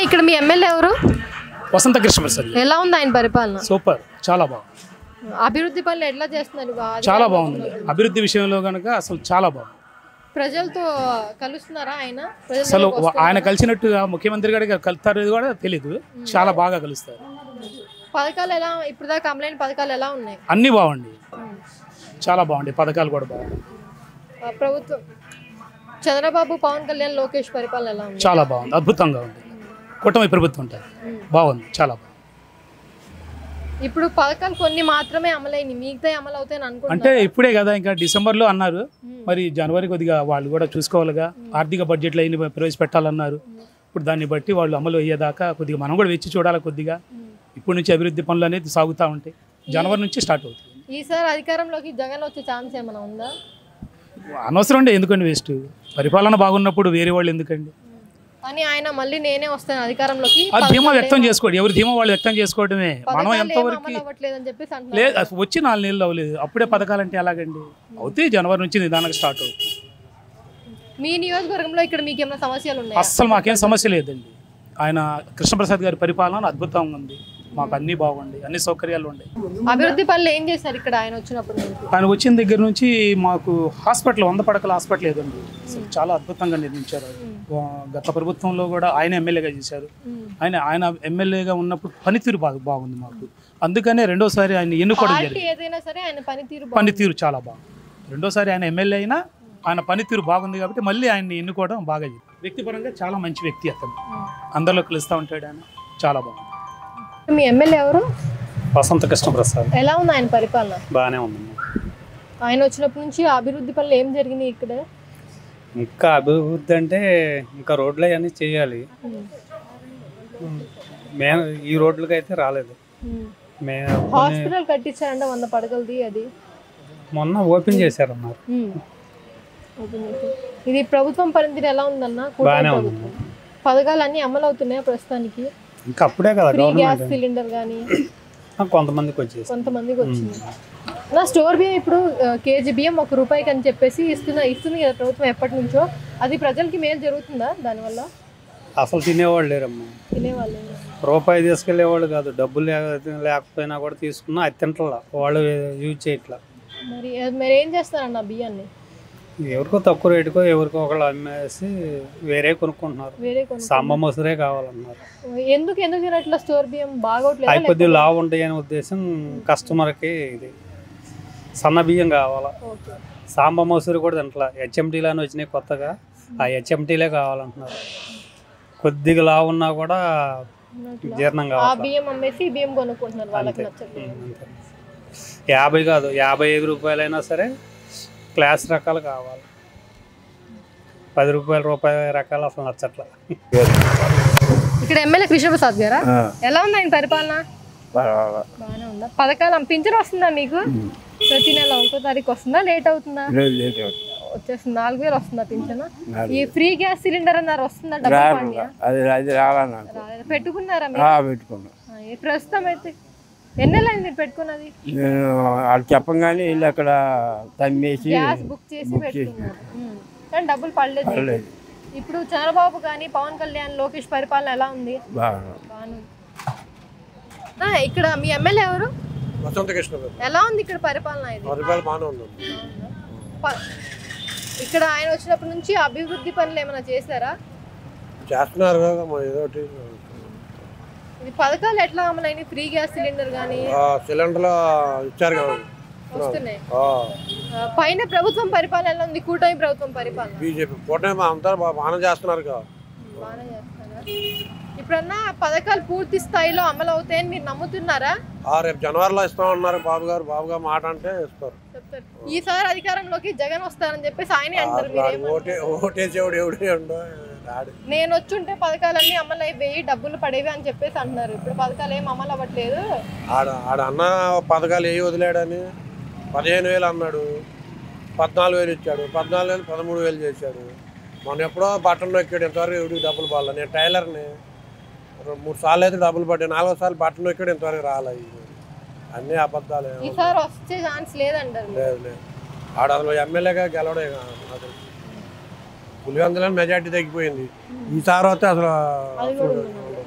ఇక్కడ మీ ఎమ్మెల్యే ఎవరు? వసంత కృష్ణ ప్రసాద్. ఎలా ఉంది ఆయన పరిపాలన? సూపర్, చాలా బాగుంది. అభివృద్ధి పనులు ఎట్లా చేస్తున్నారు? చాలా బాగుంది. అభివృద్ధి విషయంలో కనుక అసలు చాలా బాగుంది. ప్రజలతో కలుస్తున్నారా ఆయన? అసలు ఆయన కలిసినట్టుగా ముఖ్యమంత్రి గారికి కలుస్తారు కూడా తెలీదు. చాలా బాగా కలుస్తారు. పథకాలు ఎలా ఇప్పుడు దాకా అమలైన పథకాలు ఎలా ఉన్నాయి? అన్నీ బాగుంది, చాలా బాగుంది. పథకాలు కూడా బాగుంది. ప్రభుత్వం చంద్రబాబు, పవన్ కళ్యాణ్, లోకేష్ పరిపాలన ఎలా ఉంది? చాలా బాగుంది, అద్భుతంగా ఉంది. కూటమి ప్రభుత్వం ఉంటుంది, బాగుంది, చాలా బాగుంది. ఇప్పుడు పథకాలు కొన్ని మాత్రమే అమలైనవి, మిగతా అమలు అవుతాయని అనుకుంటున్నా. అంటే ఇప్పుడే కదా, ఇంకా డిసెంబర్లో అన్నారు. మరి జనవరి కొద్దిగా వాళ్ళు కూడా చూసుకోవాలిగా. ఆర్థిక బడ్జెట్లో అయిన ప్రవేశపెట్టాలన్నారు. ఇప్పుడు దాన్ని బట్టి వాళ్ళు అమలు అయ్యేదాకా కొద్దిగా మనం కూడా వెచ్చి చూడాలి. కొద్దిగా ఇప్పటి నుంచి అభివృద్ధి పనులు అనేది సాగుతూ ఉంటాయి. జనవరి నుంచి స్టార్ట్ అవుతుంది. ఈసారి అధికారంలోకి జగన్ వచ్చే ఛాన్స్ ఏమైనా ఉందా? అనవసరం అండి, ఎందుకండి వేస్ట్. పరిపాలన బాగున్నప్పుడు వేరే వాళ్ళు ఎందుకండి అని ఆయన మళ్ళీ నేనే వస్తాను అధికారంలోకి ఆ ధీమా వ్యక్తం చేసుకోండి. ఎవరి ధీమా వాళ్ళు వ్యక్తం చేసుకోవడమే. మనం ఎంతవరకు లేదు, వచ్చి 4 నెలలు అవ్వలేదు, అప్పుడే పథకాలంటే ఎలాగండి? అవుతాయి, జనవరి నుంచి నిదానంగా స్టార్ట్ అవుతుంది. మీ నియోజకవర్గంలో ఇక్కడ మీకు ఏమైనా సమస్యలు ఉన్నాయి? అస్సలు మాకేం సమస్య లేదండి. ఆయన కృష్ణప్రసాద్ గారి పరిపాలన అద్భుతంగా ఉంది. మాకు అన్నీ బాగుంది, అన్ని సౌకర్యాలు ఉన్నాయి. అభివృద్ధి పనులు ఏం చేశారు ఇక్కడ ఆయన వచ్చినప్పుడు? ఆయన వచ్చిన దగ్గర నుంచి మాకు హాస్పిటల్ 100 పడకల హాస్పిటల్ లేదండి. అసలు చాలా అద్భుతంగా నిర్మించారు. గత ప్రభుత్వంలో కూడా ఆయన ఎమ్మెల్యేగా చేశారు. ఆయన ఎమ్మెల్యేగా ఉన్నప్పుడు పనితీరు బాగుంది మాకు. అందుకనే రెండోసారి ఆయన ఎన్నుకోవడం జరిగింది. పనితీరు చాలా బాగుంది. రెండోసారి ఆయన ఎమ్మెల్యే అయినా ఆయన పనితీరు బాగుంది కాబట్టి మళ్ళీ ఆయన్ని ఎన్నుకోవడం బాగా జరిగింది. వ్యక్తిపరంగా చాలా మంచి వ్యక్తి అతను. అందరిలో కలుస్తూ ఉంటాడు ఆయన, చాలా బాగుంది. మీ ఎమ్మెల్యే ఎవరు? వసంత కృష్ణ ప్రసాద్. ఎలా ఉంది ఆయన పరిపాలన? బాగానే ఉంది. ఆయన వచ్చినప్పటి నుంచి అభివృద్ధి పనులు ఏం జరిగినాయి ఇక్కడ? ఇంకా అభివృద్ధి అంటే ఇంకా రోడ్లు అవన్నీ చేయాలి. మేము ఈ రోడ్లకి అయితే రాలేదు. హాస్పిటల్ కట్టించారంటే 100 పడకలది, అది మొన్న ఓపెన్ చేశారన్నారు. ఇది ప్రభుత్వం పరిధిని ఎలా ఉందన్న? బాగానే ఉంది. పథకాలు అన్ని అమలు అవుతున్నాయా ప్రస్తుతానికి? ఇంకా అప్పుడే కదా గ్యాస్ సిలిండర్ కానీ కొంతమందికి వచ్చింది. నా స్టోర్ బియ్యం ఇప్పుడు కేజీ బియ్యం ₹1 అని చెప్పేసి ఇస్తుంది కదా ప్రభుత్వం ఎప్పటి నుంచో. అది ప్రజలకి మేలు జరుగుతుందా దానివల్ల? అసలు తినేవాళ్ళు లేరమ్మా. తినేవాళ్ళు రూపాయి తీసుకెళ్లేవాళ్ళు కాదు. డబ్బులు లేకపోయినా కూడా తీసుకున్నా అది తింటలా, వాళ్ళు యూజ్ చేయట్లా. మరి ఏం చేస్తారన్న బియ్యాన్ని? ఎవరికో తక్కువ రేటుకో ఎవరికో ఒకళ్ళు అమ్మేసి వేరే కొనుక్కుంటున్నారు. సాంబ మొసరే కావాలన్నారు. ఎందుకు తినట్లా? స్టోర్ బియ్యం బాగోట్లేదు, అవి కొద్దిగా లావు ఉంటాయి అనే ఉద్దేశం కస్టమర్కి. ఇది సన్న బియ్యం కావాలా. సాంబ మొసరు కూడా తింటలా. హెచ్ఎంటీలు అని వచ్చినాయి కొత్తగా, ఆ హెచ్ఎంటీలే కావాలంటున్నారు. కొద్దిగా లావు ఉన్నా కూడా జీర్ణం కావాలి. బియ్యం అమ్మేసి బియ్యం కొనుక్కుంటున్నారు. 50 కాదు, ₹55 సరే క్లాస్ రకాలు కావాలి. ₹10 రకాలు అసలు నచ్చట్లా. ఇక్కడ ఎమ్మెల్యే కృష్ణప్రసాద్ గారా? ఎలా ఉంది ఆయన పరిపాలన? బాగానే ఉందా? పథకాలు పింఛన్ వస్తుందా మీకు? ప్రతి నెల 1వ తారీఖు వస్తుందా? లేట్ అవుతుందా? వచ్చేస్తుంది. 4000 వస్తుందా పింఛన్? ఈ ఫ్రీ గ్యాస్ సిలిండర్ అన్నారు, వస్తుందా? పెట్టుకున్నారా? ప్రస్తుతం అయితే ఎన్ని నెలలు అయింది పెట్టుకున్నది? చెప్పగానే వీళ్ళు అక్కడ తమ్మేసి గ్యాస్ బుక్ చేసి పెట్టుకున్నారు కానీ డబ్బులు పడలేదు. ఇప్పుడు చంద్రబాబు కానీ, పవన్ కళ్యాణ్, లోకేష్ పరిపాలన ఎలా ఉంది? ఇక్కడ మీ ఎమ్మెల్యే ఎవరు? ఎలా ఉంది ఇక్కడ పరిపాలన? ఇక్కడ ఆయన వచ్చినప్పటి నుంచి అభివృద్ధి పనులు ఏమైనా చేశారా? చేస్తున్నారు. ఇది పథకాలు ఎట్లా అమలైన? ఫ్రీ గ్యాస్ సిలిండర్ కానీ సిలిండర్లు ఇచ్చారు కదా, వస్తున్నాయి. పైన ప్రభుత్వం పరిపాలన ఎలా ఉంది? కూటమి ప్రభుత్వం పరిపాలన, బీజేపీ కూటమి అంతా బాగానే చేస్తున్నారు కదా. ఇప్పుడన్నా పథకాలు పూర్తి స్థాయిలో అమలు అవుతాయని మీరు నమ్ముతున్నారా? రేపు జనవరిలో ఇస్తామన్నారు బాబు గారు మాట అంటే ఇస్తారు. ఈసారి అధికారంలోకి జగన్ వస్తారని చెప్పేసి ఆయనే అంటారు. ఓటేసేవాడు ఎవడే ఉండో. నేను వచ్చుంటే పథకాలన్నీ అమలు అయిపోయి డబ్బులు పడేవి అని చెప్పేసి అంటున్నారు. ఇప్పుడు పథకాలు ఏం అమలు అవ్వట్లేదు. ఆడ అన్న పథకాలు ఏ వదిలేడని 15,000 అన్నాడు, 14,000 ఇచ్చాడు, 14,000 13,000 చేశాడు. మొన్న ఎప్పుడో బట్టలు నొక్కాడు, ఇంతవరకు ఎవరికి డబ్బులు పడలే. నేను టైలర్ని, 3 సార్లు అయితే డబ్బులు పడ్డాయి, 4వ సార్లు బట్టలు నొక్కాడు, ఇంతవరకు రాలేదు. అన్నీ అబద్ధాలు. ఈసారి వచ్చే ఛాన్స్ లేదంటారు. లేదు, ఆడ అసలు ఎమ్మెల్యేగా గెలవడే. పులివెందులో మెజార్టీ తగ్గిపోయింది. ఈసారి వస్తే అసలు అది కూడా ఉండదు.